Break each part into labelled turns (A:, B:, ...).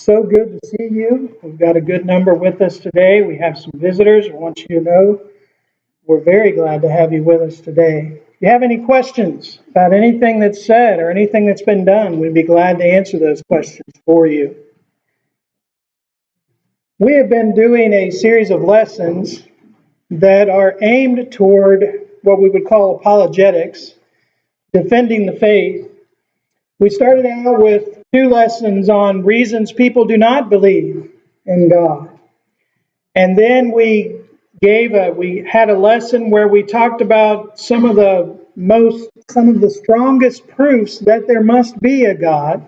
A: so good to see you. We've got a good number with us today. We have some visitors. I want you to know we're very glad to have you with us today. If you have any questions about anything that's said or anything that's been done, we'd be glad to answer those questions for you. We have been doing a series of lessons that are aimed toward what we would call apologetics, defending the faith. We started out with 2 lessons on reasons people do not believe in God. And then we had a lesson where we talked about some of the strongest proofs that there must be a God.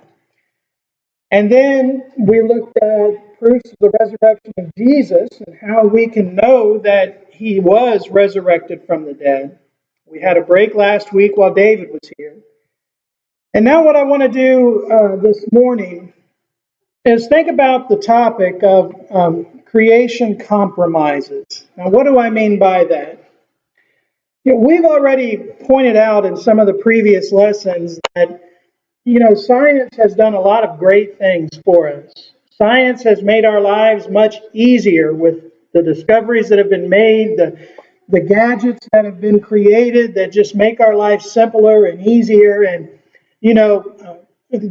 A: And then we looked at proofs of the resurrection of Jesus and how we can know that he was resurrected from the dead. We had a break last week while David was here. And now what I want to do this morning is think about the topic of creation compromises. Now, what do I mean by that? We've already pointed out in some of the previous lessons that, science has done a lot of great things for us. Science has made our lives much easier with the discoveries that have been made, the gadgets that have been created that just make our lives simpler and easier. And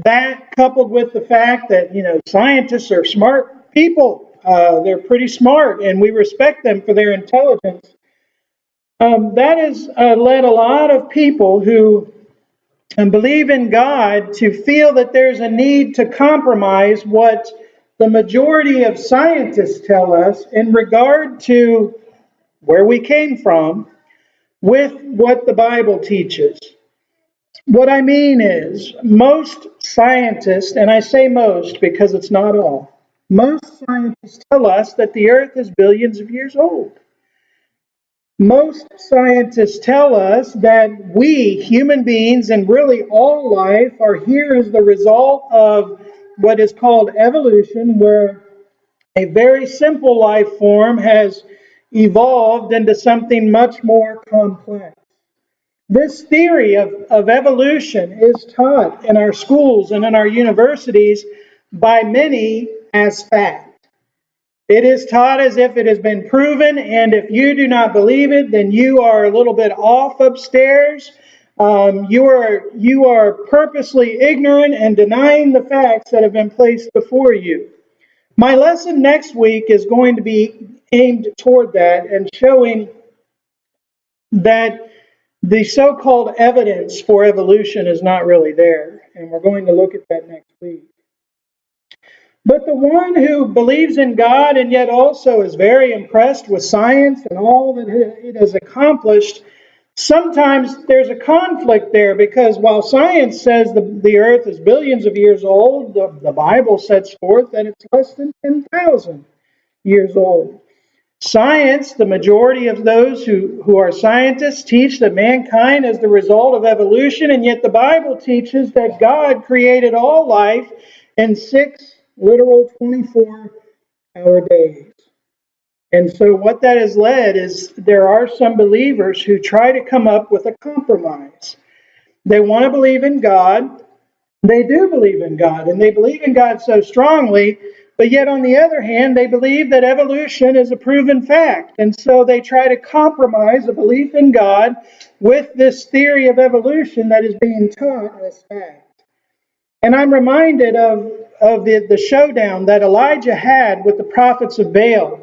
A: that coupled with the fact that, scientists are smart people. They're pretty smart, and we respect them for their intelligence. That has led a lot of people who believe in God to feel that there's a need to compromise what the majority of scientists tell us in regard to where we came from with what the Bible teaches. What I mean is, most scientists, and I say most because it's not all, most scientists tell us that the earth is billions of years old. Most scientists tell us that we, human beings, and really all life, are here as the result of what is called evolution, where a very simple life form has evolved into something much more complex. This theory of evolution is taught in our schools and in our universities by many as fact. It is taught as if it has been proven, and if you do not believe it, then you are a little bit off upstairs. You are purposely ignorant and denying the facts that have been placed before you. My lesson next week is going to be aimed toward that and showing that the so-called evidence for evolution is not really there, and we're going to look at that next week. But the one who believes in God and yet also is very impressed with science and all that it has accomplished, sometimes there's a conflict there, because while science says the earth is billions of years old, the Bible sets forth that it's less than 10,000 years old. Science, the majority of those who are scientists, teach that mankind is the result of evolution, and yet the Bible teaches that God created all life in 6 literal 24-hour days. And so what that has led is there are some believers who try to come up with a compromise. They want to believe in God. They do believe in God, and they believe in God so strongly, but yet on the other hand, they believe that evolution is a proven fact. And so they try to compromise a belief in God with this theory of evolution that is being taught as fact. And I'm reminded of the showdown that Elijah had with the prophets of Baal.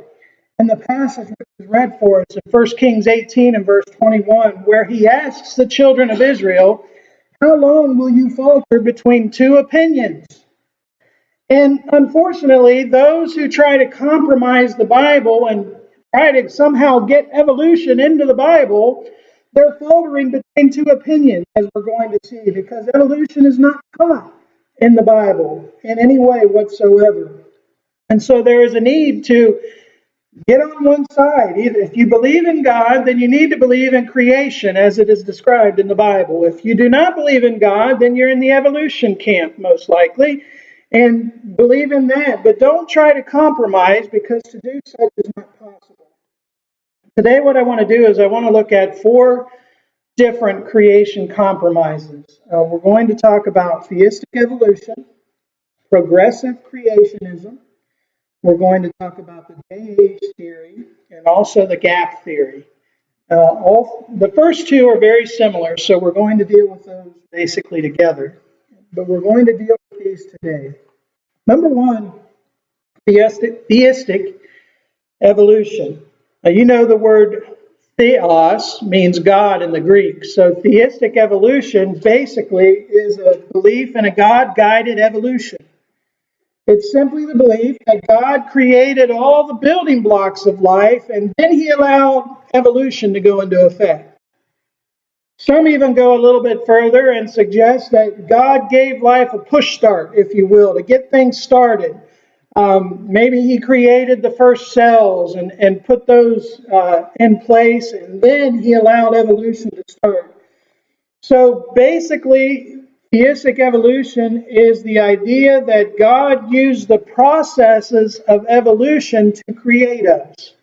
A: And the passage which is read for us in 1 Kings 18 and verse 21, where he asks the children of Israel, "How long will you falter between 2 opinions?" And unfortunately, those who try to compromise the Bible and try to somehow get evolution into the Bible, they're faltering between 2 opinions, as we're going to see, because evolution is not taught in the Bible in any way whatsoever. And so there is a need to get on one side. Either if you believe in God, then you need to believe in creation as it is described in the Bible. If you do not believe in God, then you're in the evolution camp, most likely, and believe in that. But don't try to compromise, because to do such is not possible. Today what I want to do is I want to look at 4 different creation compromises. We're going to talk about theistic evolution. progressive creationism. We're going to talk about the day-age theory and also the gap theory. The first two are very similar, so we're going to deal with those basically together. But we're going to deal with these today. Number one, theistic evolution. Now, you know the word theos means God in the Greek. So theistic evolution basically is a belief in a God-guided evolution. It's simply the belief that God created all the building blocks of life and then he allowed evolution to go into effect. Some even go a little bit further and suggest that God gave life a push start, if you will, to get things started. Maybe he created the first cells and put those in place, and then he allowed evolution to start. So basically, theistic evolution is the idea that God used the processes of evolution to create us.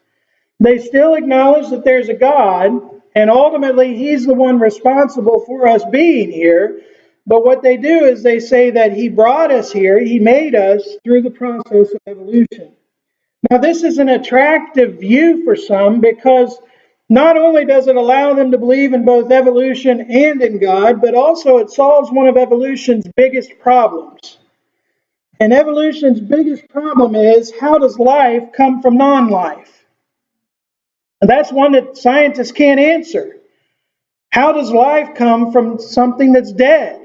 A: They still acknowledge that there's a God, and ultimately he's the one responsible for us being here. But what they do is they say that he brought us here, he made us through the process of evolution. Now, this is an attractive view for some because not only does it allow them to believe in both evolution and in God, but also it solves one of evolution's biggest problems. And evolution's biggest problem is, how does life come from non-life? And that's one that scientists can't answer. How does life come from something that's dead?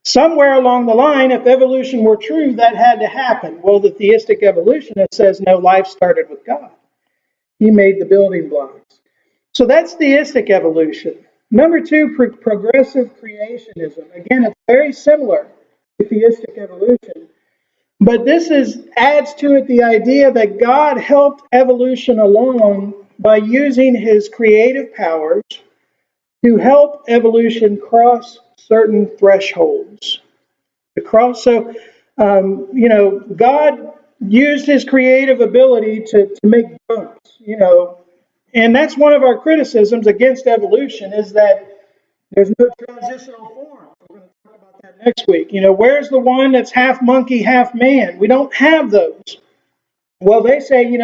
A: Somewhere along the line, if evolution were true, that had to happen. Well, the theistic evolutionist says, no, life started with God. He made the building blocks. So that's theistic evolution. Number two, progressive creationism. Again, it's very similar to theistic evolution. But this adds to it the idea that God helped evolution along by using his creative powers to help evolution cross certain thresholds. God used his creative ability to make jumps, and that's one of our criticisms against evolution, is that there's no transitional form. We're going to talk about that next week. Where's the one that's half monkey, half man? We don't have those. Well, they say,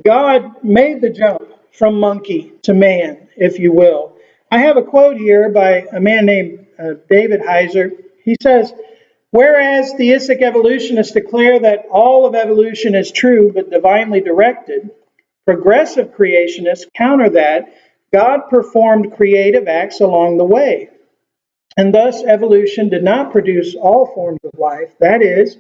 A: God made the jump from monkey to man, if you will. I have a quote here by a man named David Heiser. He says, whereas theistic evolutionists declare that all of evolution is true but divinely directed, progressive creationists counter that God performed creative acts along the way. And thus evolution did not produce all forms of life. That is,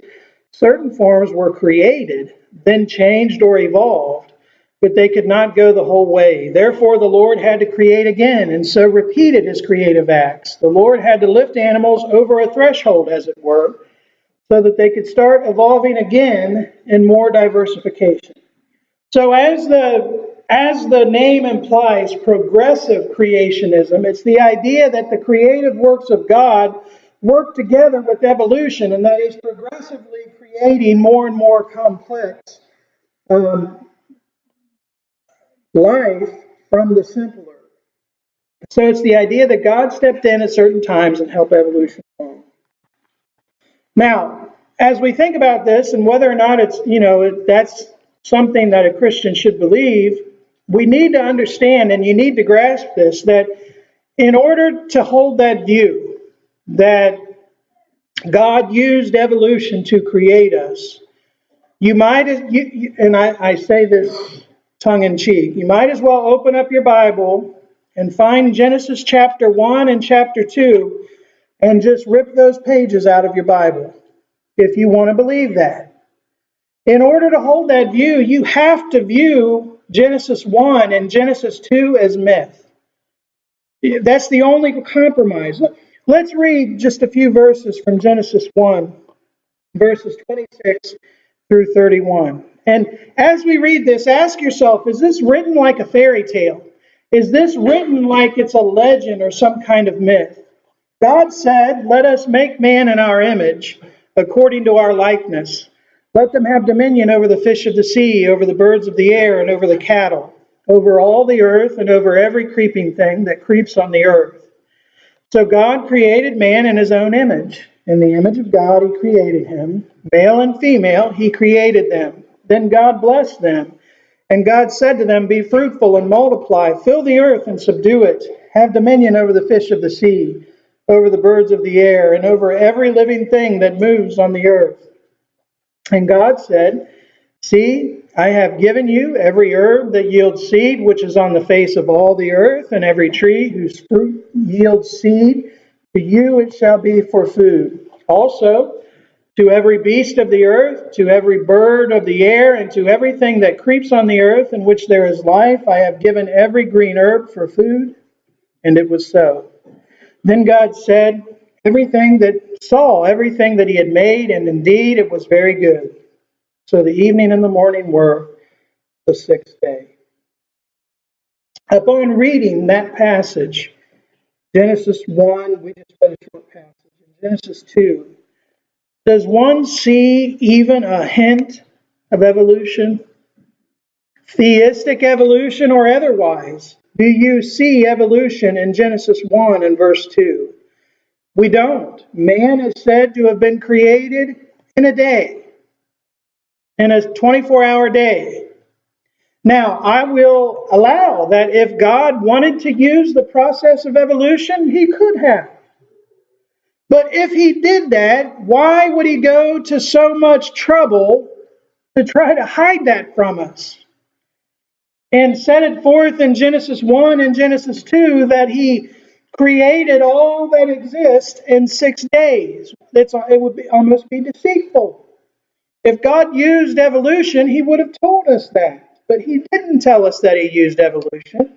A: certain forms were created, then changed or evolved, but they could not go the whole way. Therefore, the Lord had to create again, and so repeated his creative acts. The Lord had to lift animals over a threshold, as it were, so that they could start evolving again in more diversification. So as the name implies, progressive creationism, it's the idea that the creative works of God work together with evolution, and that is progressively creating more and more complex life from the simpler. So it's the idea that God stepped in at certain times and helped evolution along. Now, as we think about this and whether or not it's, that's something that a Christian should believe, we need to understand, and you need to grasp this, that in order to hold that view that God used evolution to create us, I say this tongue in cheek, you might as well open up your Bible and find Genesis chapter 1 and chapter 2 and just rip those pages out of your Bible if you want to believe that. In order to hold that view, you have to view Genesis 1 and Genesis 2 as myth. That's the only compromise. Let's read just a few verses from Genesis 1, verses 26 through 31. And as we read this, ask yourself, is this written like a fairy tale? Is this written like it's a legend or some kind of myth? God said, let us make man in our image, according to our likeness. Let them have dominion over the fish of the sea, over the birds of the air, and over the cattle, over all the earth, and over every creeping thing that creeps on the earth. So God created man in his own image. In the image of God, he created him. Male and female, he created them. Then God blessed them. And God said to them, be fruitful and multiply, fill the earth and subdue it. Have dominion over the fish of the sea, over the birds of the air, and over every living thing that moves on the earth. And God said, see, I have given you every herb that yields seed, which is on the face of all the earth, and every tree whose fruit yields seed. To you it shall be for food. Also, to every beast of the earth, to every bird of the air, and to everything that creeps on the earth in which there is life, I have given every green herb for food. And it was so. Then God said, everything that he had made, and indeed it was very good. So the evening and the morning were the sixth day. Upon reading that passage, Genesis 1, we just read a short passage. In Genesis 2, does one see even a hint of evolution? Theistic evolution or otherwise? Do you see evolution in Genesis 1 and verse 2? We don't. Man is said to have been created in a day, in a 24-hour day. Now, I will allow that if God wanted to use the process of evolution, he could have. But if he did that, why would he go to so much trouble to try to hide that from us? And set it forth in Genesis 1 and Genesis 2 that he created all that exists in 6 days. It would almost be deceitful. If God used evolution, he would have told us that. But he didn't tell us that he used evolution.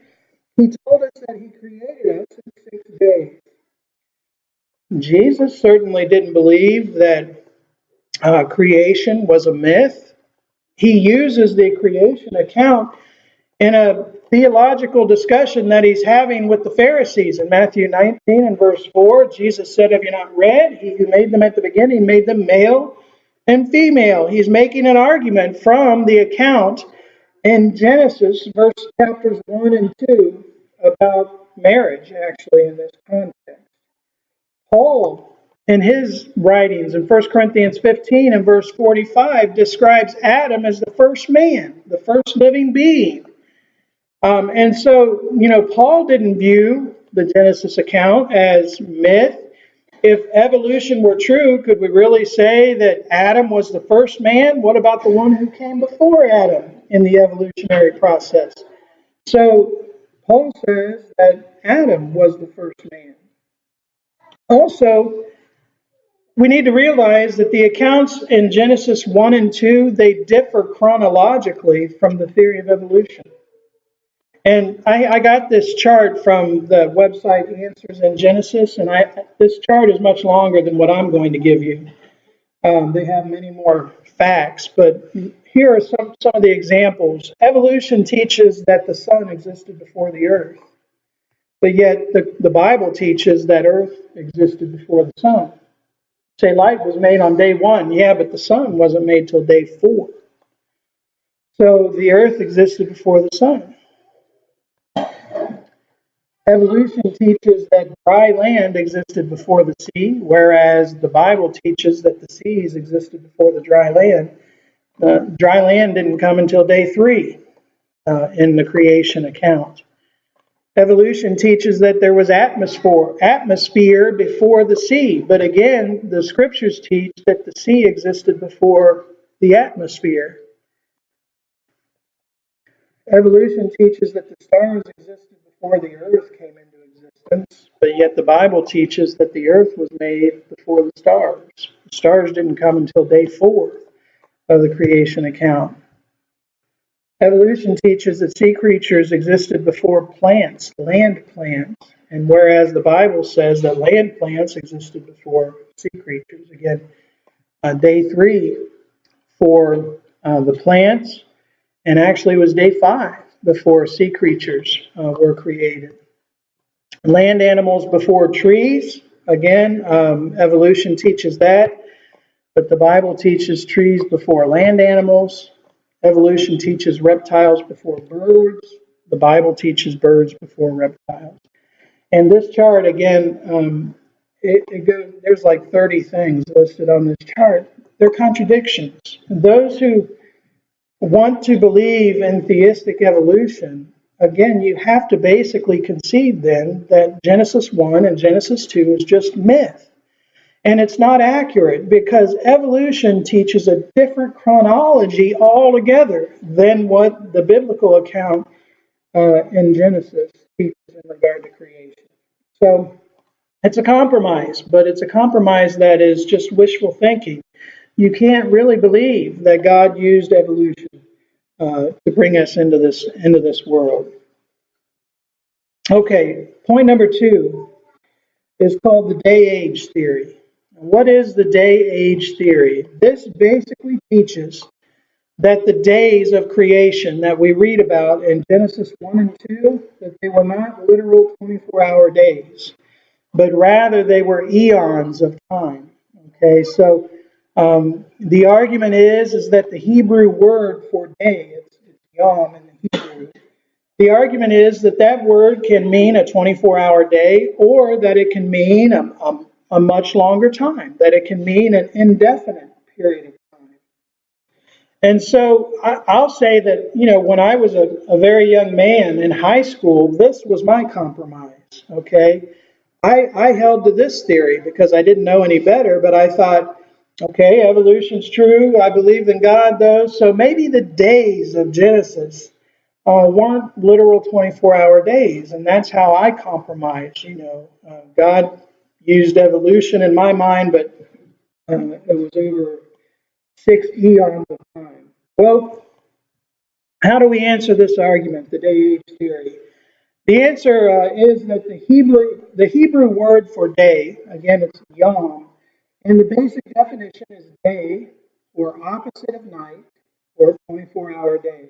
A: He told us that he created us in 6 days. Jesus certainly didn't believe that creation was a myth. He uses the creation account in a theological discussion that he's having with the Pharisees. In Matthew 19 and verse 4, Jesus said, have you not read? He who made them at the beginning made them male and female. He's making an argument from the account in Genesis, chapters 1 and 2, about marriage, actually, in this context. Paul, in his writings in 1 Corinthians 15 and verse 45, describes Adam as the first man, the first living being. And so, Paul didn't view the Genesis account as myth. If evolution were true, could we really say that Adam was the first man? What about the one who came before Adam in the evolutionary process? So, Paul says that Adam was the first man. Also, we need to realize that the accounts in Genesis 1 and 2, they differ chronologically from the theory of evolution. And I got this chart from the website Answers in Genesis, and this chart is much longer than what I'm going to give you. They have many more facts, but here are some of the examples. Evolution teaches that the sun existed before the earth, but yet the Bible teaches that earth existed before the sun. Say light was made on day 1, yeah, but the sun wasn't made till day 4. So the earth existed before the sun. Evolution teaches that dry land existed before the sea, whereas the Bible teaches that the seas existed before the dry land. Dry land didn't come until day 3 in the creation account. Evolution teaches that there was atmosphere before the sea, but again, the scriptures teach that the sea existed before the atmosphere. Evolution teaches that the stars existed before the earth came into existence, but yet the Bible teaches that the earth was made before the stars. The stars didn't come until day 4 of the creation account. Evolution teaches that sea creatures existed before plants, land plants, and whereas the Bible says that land plants existed before sea creatures. Again, day 3 for the plants, and actually it was day 5 before sea creatures were created. Land animals before trees. Again, evolution teaches that, but the Bible teaches trees before land animals. Evolution teaches reptiles before birds. The Bible teaches birds before reptiles. And this chart, again, there's like 30 things listed on this chart. They're contradictions. Those who want to believe in theistic evolution, again, you have to basically concede then that Genesis 1 and Genesis 2 is just myth. And it's not accurate because evolution teaches a different chronology altogether than what the biblical account in Genesis teaches in regard to creation. So it's a compromise, but it's a compromise that is just wishful thinking. You can't really believe that God used evolution to bring us into this world. Okay, point number 2 is called the day-age theory. What is the day-age theory? This basically teaches that the days of creation that we read about in Genesis 1 and 2, that they were not literal 24-hour days, but rather they were eons of time. Okay, so the argument is that the Hebrew word for day, it's yom in the Hebrew. The argument is that that word can mean a 24-hour day, or that it can mean a much longer time, that it can mean an indefinite period of time. And so I'll say that, when I was a very young man in high school, this was my compromise, okay? I held to this theory because I didn't know any better, but I thought, okay, evolution's true. I believed in God, though, so maybe the days of Genesis weren't literal 24-hour days, and that's how I compromised. God used evolution in my mind, but it was over 6 eons of time. Well, how do we answer this argument, the day-age theory? The answer is that the Hebrew word for day, again, it's yom, and the basic definition is day, or opposite of night, or 24-hour day.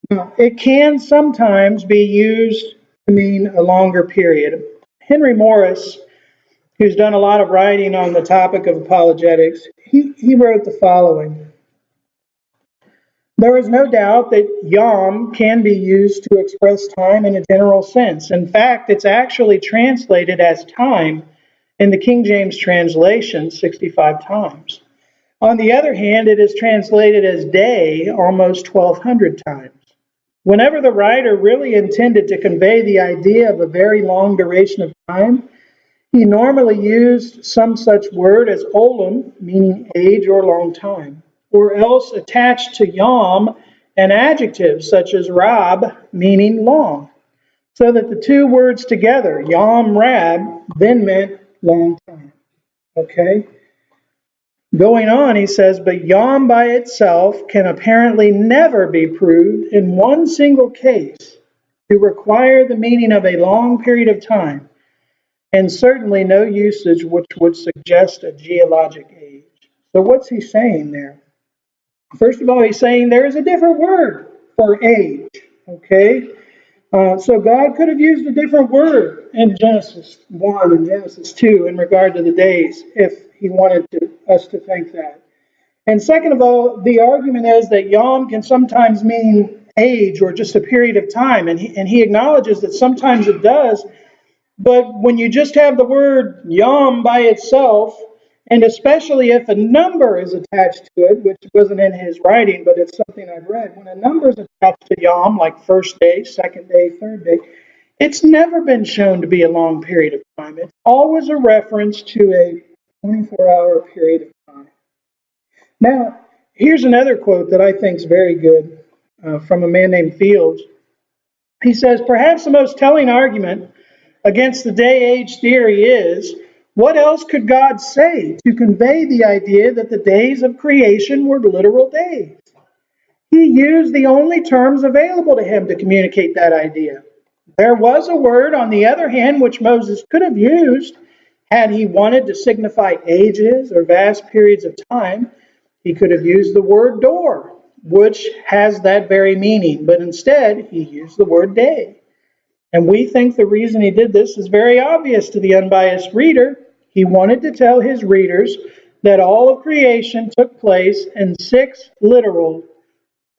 A: Now, it can sometimes be used to mean a longer period. Henry Morris, who's done a lot of writing on the topic of apologetics, he wrote the following. There is no doubt that yom can be used to express time in a general sense. In fact, it's actually translated as time in the King James translation 65 times. On the other hand, it is translated as day almost 1,200 times. Whenever the writer really intended to convey the idea of a very long duration of time, he normally used some such word as olam, meaning age or long time, or else attached to yom an adjective such as rab, meaning long, so that the two words together, yom rab, then meant long time. Okay? Going on, he says, but yom by itself can apparently never be proved in one single case to require the meaning of a long period of time, and certainly no usage which would suggest a geologic age. So what's he saying there? First of all, he's saying there is a different word for age, okay? So God could have used a different word in Genesis 1 and Genesis 2 in regard to the days if he wanted us to think that. And second of all, the argument is that yom can sometimes mean age or just a period of time, and he acknowledges that sometimes it does, but when you just have the word yom by itself, and especially if a number is attached to it, which wasn't in his writing, but it's something I've read, when a number is attached to yom, like first day, second day, third day, it's never been shown to be a long period of time. It's always a reference to a 24-hour period of time. Now, here's another quote that I think is very good from a man named Fields. He says, perhaps the most telling argument against the day-age theory is, what else could God say to convey the idea that the days of creation were literal days? He used the only terms available to him to communicate that idea. There was a word, on the other hand, which Moses could have used had he wanted to signify ages or vast periods of time. He could have used the word door, which has that very meaning, but instead he used the word day. And we think the reason he did this is very obvious to the unbiased reader. He wanted to tell his readers that all of creation took place in 6 literal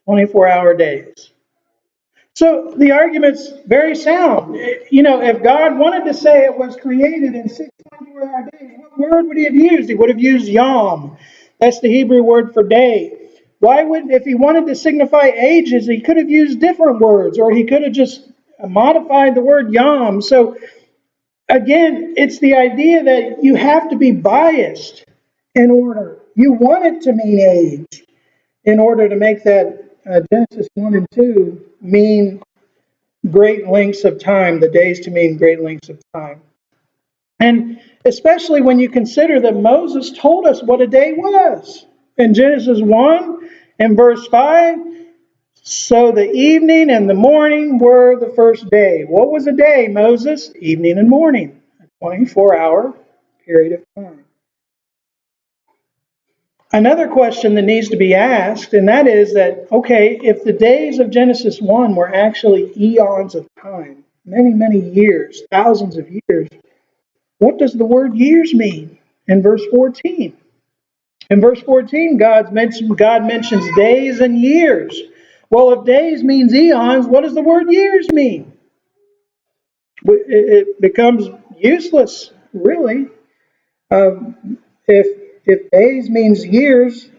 A: 24-hour days. So the argument's very sound. You know, if God wanted to say it was created in 6 24-hour days, what word would he have used? He would have used yom. That's the Hebrew word for day. Why wouldn't, if he wanted to signify ages, he could have used different words, or he could have just modified the word yom. So again, it's the idea that you have to be biased in order. You want it to mean age in order to make that Genesis 1 and 2 mean great lengths of time, the days to mean great lengths of time. And especially when you consider that Moses told us what a day was. In Genesis 1 and verse 5, so the evening and the morning were the first day. What was a day, Moses? Evening and morning, a 24-hour period of time. Another question that needs to be asked, and that is that, okay, if the days of Genesis 1 were actually eons of time, many, many years, thousands of years, what does the word years mean in verse 14? In verse 14, God mentions days and years. Well, if days means eons, what does the word years mean? It becomes useless, really. If days means years,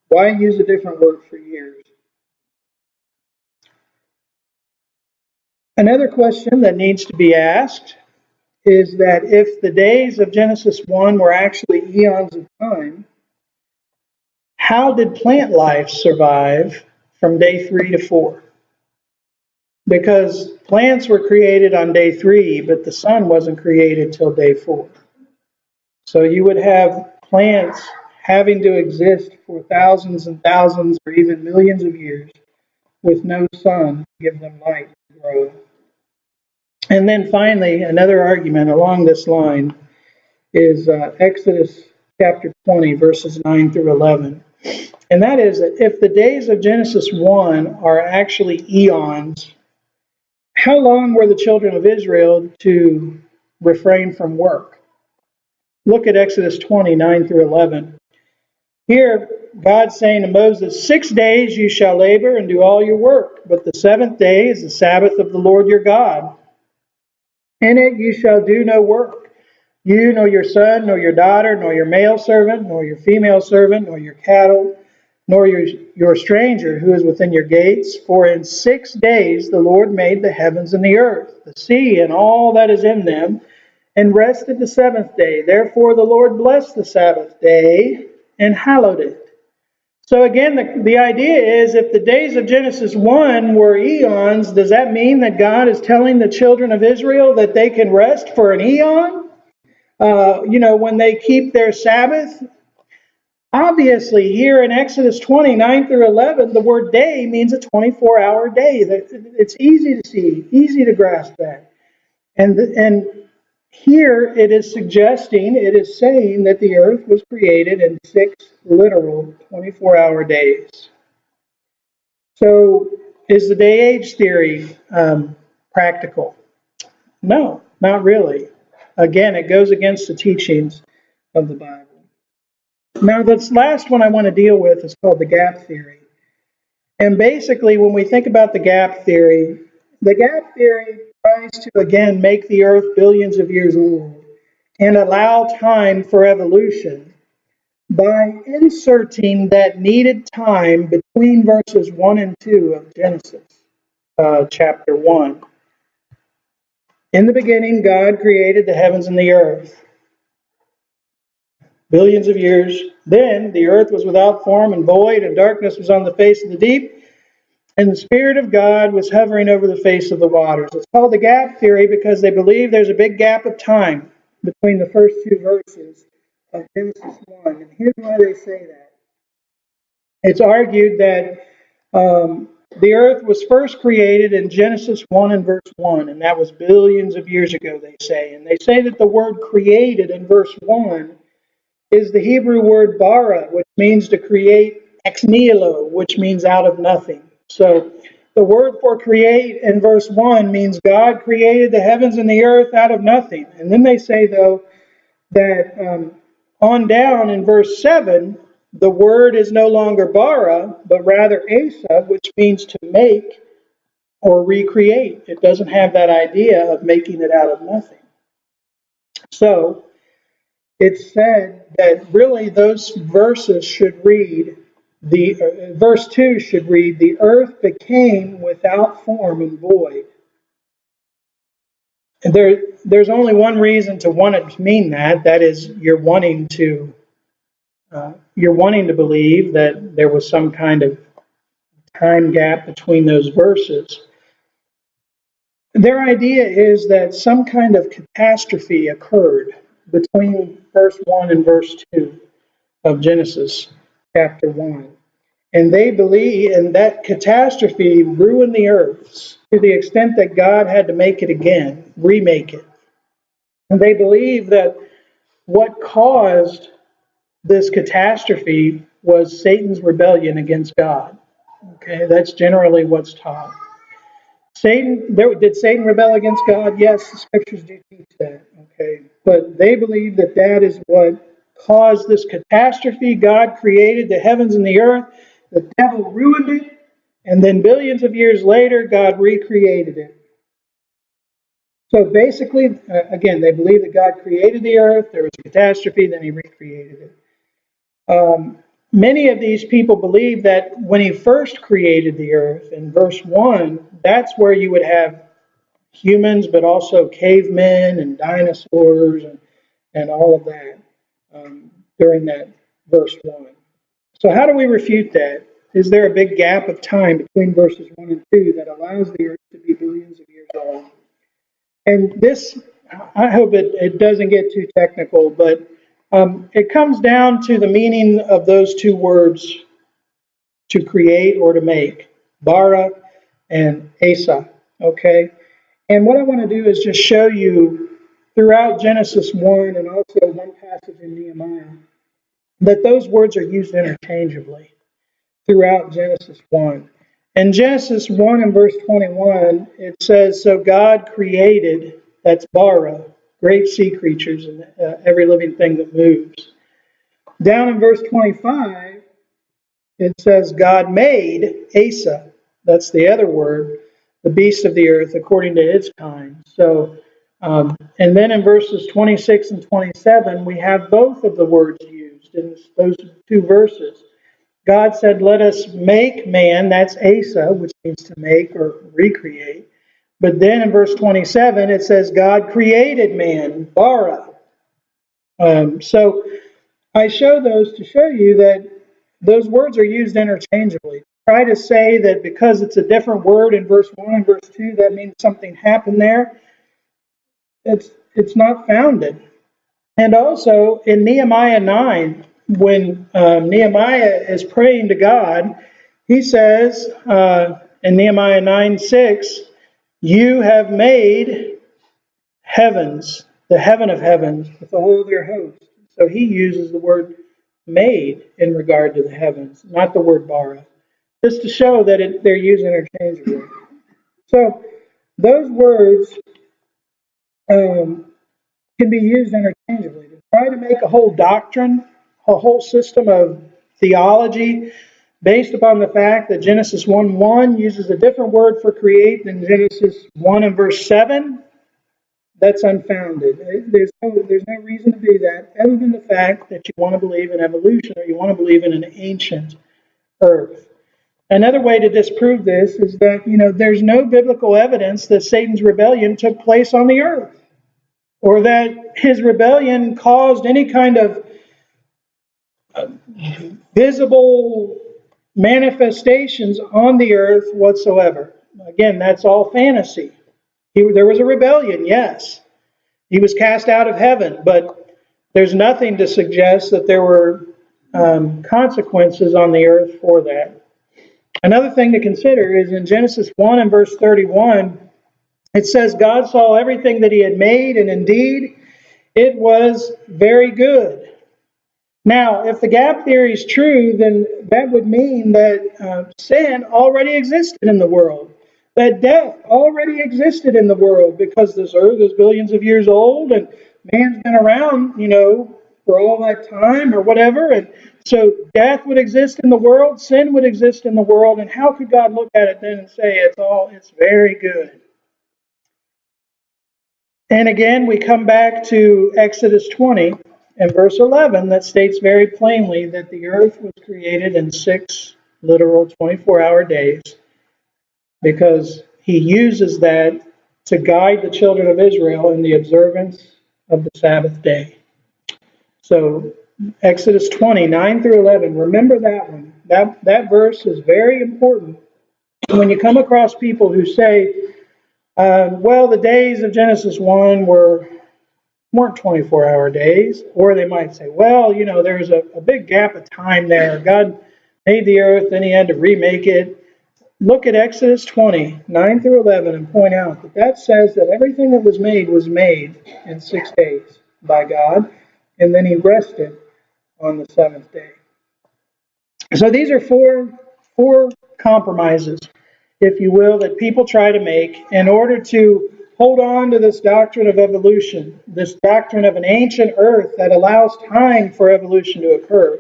A: why use a different word for years? Another question that needs to be asked is that if the days of Genesis 1 were actually eons of time, how did plant life survive from day 3 to 4? Because plants were created on day 3, but the sun wasn't created till day 4. So you would have plants having to exist for thousands and thousands or even millions of years with no sun to give them light to grow. And then finally, another argument along this line is Exodus chapter 20, verses 9 through 11. And that is that if the days of Genesis 1 are actually eons, how long were the children of Israel to refrain from work? Look at Exodus 20, 9 through 11. Here, God's saying to Moses, 6 days you shall labor and do all your work, but the 7th day is the Sabbath of the Lord your God. In it you shall do no work, you, nor your son, nor your daughter, nor your male servant, nor your female servant, nor your cattle, nor your stranger who is within your gates. For in 6 days the Lord made the heavens and the earth, the sea and all that is in them, and rested the 7th day. Therefore the Lord blessed the Sabbath day and hallowed it. So again, the idea is if the days of Genesis 1 were eons, does that mean that God is telling the children of Israel that they can rest for an eon? When they keep their Sabbath? Obviously, here in Exodus 20, 9 through 11, the word day means a 24-hour day. It's easy to see, easy to grasp that. And here it is saying that the earth was created in 6 literal 24-hour days. So is the day-age theory practical? No, not really. Again, it goes against the teachings of the Bible. Now, this last one I want to deal with is called the gap theory. And basically, when we think about the gap theory tries to, again, make the earth billions of years old and allow time for evolution by inserting that needed time between verses 1 and 2 of Genesis chapter 1. In the beginning, God created the heavens and the earth. Billions of years. Then the earth was without form and void, and darkness was on the face of the deep, and the Spirit of God was hovering over the face of the waters. It's called the gap theory because they believe there's a big gap of time between the first 2 verses of Genesis 1. And here's why they say that. It's argued that the earth was first created in Genesis 1 and verse 1, and that was billions of years ago, they say. And they say that the word created in verse 1 is the Hebrew word bara, which means to create, ex nihilo, which means out of nothing. So the word for create in verse 1 means God created the heavens and the earth out of nothing. And then they say, though, that on down in verse 7, the word is no longer bara, but rather asa, which means to make or recreate. It doesn't have that idea of making it out of nothing. So it's said that really those verses should read, verse 2 should read, the earth became without form and void. And there's only one reason to want it to mean that. That is, you're wanting to believe that there was some kind of time gap between those verses. Their idea is that some kind of catastrophe occurred between verse 1 and verse 2 of Genesis chapter 1. And they believe, and that catastrophe ruined the earth to the extent that God had to make it again, remake it. And they believe that what caused this catastrophe was Satan's rebellion against God. Okay, that's generally what's taught. Did Satan rebel against God? Yes, the scriptures do teach that. Okay, but they believe that that is what caused this catastrophe. God created the heavens and the earth. The devil ruined it, and then billions of years later, God recreated it. So basically, again, they believe that God created the earth. There was a catastrophe, then He recreated it. Many of these people believe that when He first created the earth, in verse 1, that's where you would have humans, but also cavemen and dinosaurs and all of that during that verse 1. So how do we refute that? Is there a big gap of time between verses 1 and 2 that allows the earth to be billions of years old? And this, I hope it doesn't get too technical, but it comes down to the meaning of those two words, to create or to make, bara and asa, okay? And what I want to do is just show you throughout Genesis 1 and also one passage in Nehemiah that those words are used interchangeably throughout Genesis 1. In Genesis 1 and verse 21, it says, so God created, that's bara, great sea creatures and every living thing that moves. Down in verse 25, it says God made Asa, that's the other word, the beast of the earth according to its kind. So, and then in verses 26 and 27, we have both of the words used in those two verses. God said, let us make man, that's Asa, which means to make or recreate. But then in verse 27, it says God created man, bara. So I show those to show you that those words are used interchangeably. Try to say that because it's a different word in verse 1 and verse 2, that means something happened there. It's not founded. And also in Nehemiah 9, when Nehemiah is praying to God, he says in Nehemiah 9:6, you have made heavens, the heaven of heavens, with all their host. So he uses the word made in regard to the heavens, not the word bara, just to show that they're used interchangeably. So those words can be used interchangeably. To try to make a whole doctrine, a whole system of theology based upon the fact that Genesis 1:1 uses a different word for create than Genesis 1 and verse 7, that's unfounded. There's no reason to do that other than the fact that you want to believe in evolution or you want to believe in an ancient earth. Another way to disprove this is that, there's no biblical evidence that Satan's rebellion took place on the earth, or that his rebellion caused any kind of visible manifestations on the earth whatsoever. Again, that's all fantasy. There was a rebellion, yes. He was cast out of heaven, but there's nothing to suggest that there were consequences on the earth for that. Another thing to consider is in Genesis 1 and verse 31, it says God saw everything that He had made, and indeed it was very good. Now, if the gap theory is true, then that would mean that sin already existed in the world, that death already existed in the world, because this earth is billions of years old and man's been around, for all that time or whatever. And so death would exist in the world, sin would exist in the world, and how could God look at it then and say it's very good? And again, we come back to Exodus 20 and verse 11 that states very plainly that the earth was created in 6 literal 24-hour days, because he uses that to guide the children of Israel in the observance of the Sabbath day. So Exodus 20, 9 through 11, remember that one. That verse is very important. When you come across people who say, well, the days of Genesis 1 weren't 24-hour days, or they might say, well, there's a big gap of time there. God made the earth, then he had to remake it. Look at Exodus 20, 9 through 11, and point out that says that everything that was made in 6 days by God, and then he rested on the 7th day. So these are four compromises, if you will, that people try to make in order to hold on to this doctrine of evolution, this doctrine of an ancient earth that allows time for evolution to occur.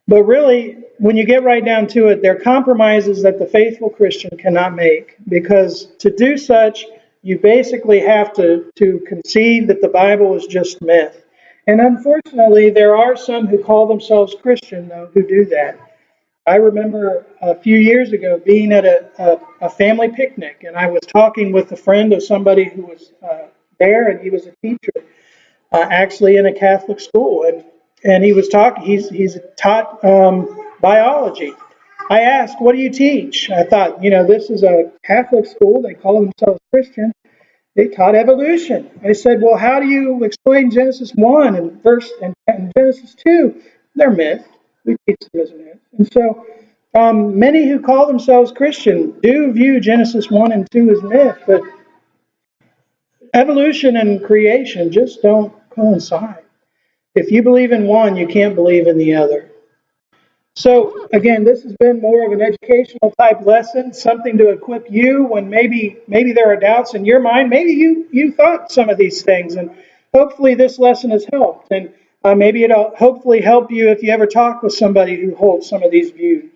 A: But really, when you get right down to it, they're compromises that the faithful Christian cannot make, because to do such, you basically have to concede that the Bible is just myth. And unfortunately, there are some who call themselves Christian, though, who do that. I remember a few years ago being at a family picnic, and I was talking with a friend of somebody who was there, and he was a teacher, actually in a Catholic school, and he was talking. He's taught biology. I asked, "What do you teach?" I thought, this is a Catholic school. They call themselves Christian. They taught evolution. I said, "Well, how do you explain Genesis 1 and Genesis 2? They're myth. We teach them as myth." And so many who call themselves Christian do view Genesis 1 and 2 as myth, but evolution and creation just don't coincide. If you believe in one, you can't believe in the other. So again, this has been more of an educational type lesson, something to equip you when maybe there are doubts in your mind. Maybe you thought some of these things, and hopefully this lesson has helped. And maybe it'll hopefully help you if you ever talk with somebody who holds some of these views.